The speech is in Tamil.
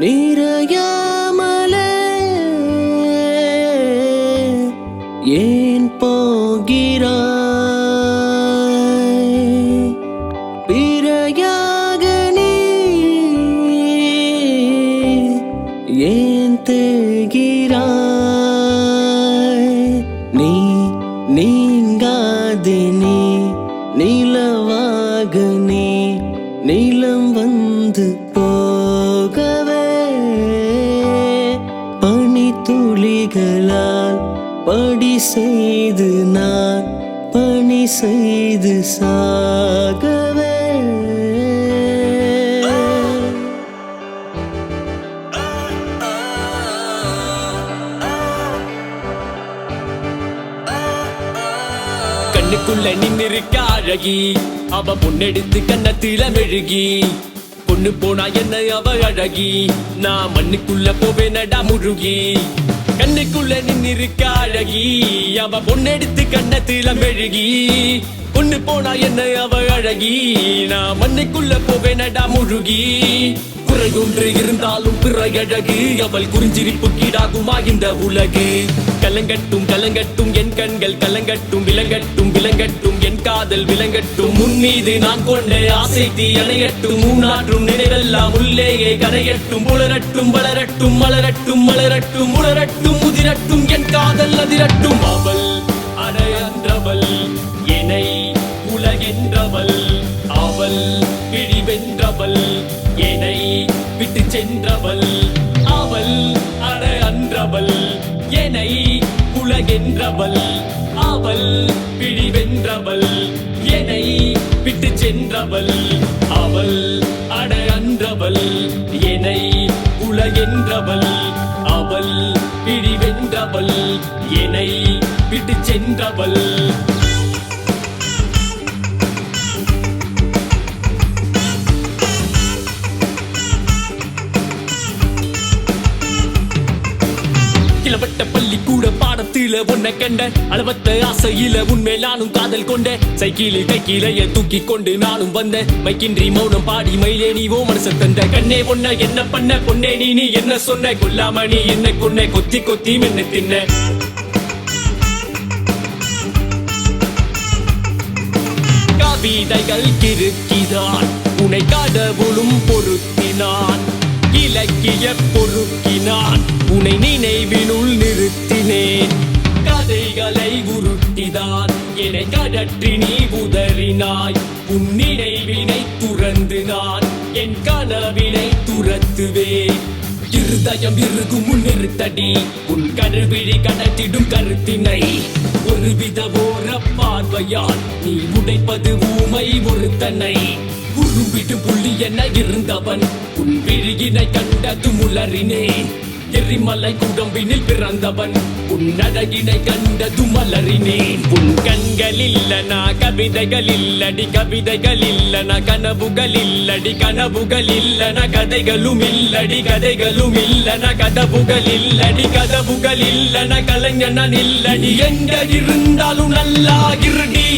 நீரையாமலே ஏன் போகிறாய்? பிறையாக நீ ஏன் தேகிறாய்? நீ நீங்காதே நீ நிலவாக நீ நிலம் வந்து போகவே பனித்துளிகளால் படி செய்து நான் பணி செய்து சாகவே. கண்ணுக்குள்ள நின்னிருக்க அழகி, அவ பொண்ணெடுத்து கண்ணத்தில மெழுகி, பொண்ணு போனா என்ன அவ அழகி, நான் மண்ணுக்குள்ள போவேனடா முழுகி. கண்ணுக்குள்ள நின்னிருக்க அழகி, அவ பொண்ணெடுத்து கண்ணத்தில மெழுகி, பொண்ணு போனா என்ன அவ அழகி, நான் மண்ணுக்குள்ள போவேனடா முழுகி. குறையொன்று இருந்தாலும் பிறை அழகு, அவள் குறிஞ்சிரிப்பு கீடாகுமா இந்த உலகு. கலங்கட்டும் கலங்கட்டும் என் கண்கள் கலங்கட்டும், விலங்கட்டும் விலங்கட்டும் என் காதல் விலங்கட்டும். முன்மீது நான் கொண்ட ஆசை தீ அணையட்டும், மூணாற்றும் நினைவெல்லாம் உள்ளேயே கரையட்டும். புலரட்டும் வளரட்டும் மலரட்டும் மலரட்டும் உலரட்டும் முதிரட்டும் என் காதல் அதிரட்டும். அவள் அடையன்றவள் என்னை உலகென்றவள், அவள் பிடிவென்றவள் என்னை விட்டு சென்றவள். அவள் அன்றவள் என்னை உலகென்றவள், அவள் பிடிவென்றவள் என்னை விட்டு சென்றவள். அவள் அன்றவள் என்னை உலகென்றவள், அவள் பிடிவென்றவள் என்னை விட்டு சென்றவள். கிளவட்ட பள்ளி கூட பாடத்தில உன்னை கண்ட, அளவத்த ஆசையில உன்மேல் நானும் காதல் கொண்ட. சைக்கிளில் கைக்கிளைய தூக்கி கொண்டு நானும் வந்த, மைக்கின்றி மௌனம் பாடி மயிலே நீ ஓ மனச தந்த. கண்ணே பொண்ண என்ன பண்ண பொண்ணே நீ என்ன சொன்ன, கொல்லாம நீ என்ன கொன்ன, கொத்தி கொத்தி மென்னு தின்ன. கவிதைகள் கிறுக்கினான் உன்னை கடவுளும் பொருத்தினான், இலக்கிய பொறுக்கினான் உன்னை நினைவினுள் நிறுத்தினேன். கதைகளை உருட்டிதான் என்னை கடற்றி நீ உதறினாய், உன் நினைவினை துறந்து நான் என் கனவினை துரத்துவேன். இருதயம் இறுகும் முன் நிறுத்தடி, உன் கருவிழி கடத்திடும் கருத்தினை ஒருவித ஓர பார்வையால் நீ உடைப்பது ஊமை ஒருத்தனை. உருவிடும் புள்ளி என இருந்தவன் உன் விழியினை கண்டது முலறினேன். எரிமலை குடம்பினில் பிறந்தவன் உன் அழகினை கண்டது மலறினேன். உன் கண்கள் இல்லனா கவிதைகள் இல்லடி, கவிதைகள் இல்லனா கனவுகள் இல்லடி, கனவுகள் இல்லனா கதைகளும் இல்லடி, கதைகளும் இல்லனா கதவுகள் இல்லடி, கதவுகள் இல்லனா கலைஞன் இல்லடி. எங்க இருந்தாலும் நல்லா இருடி.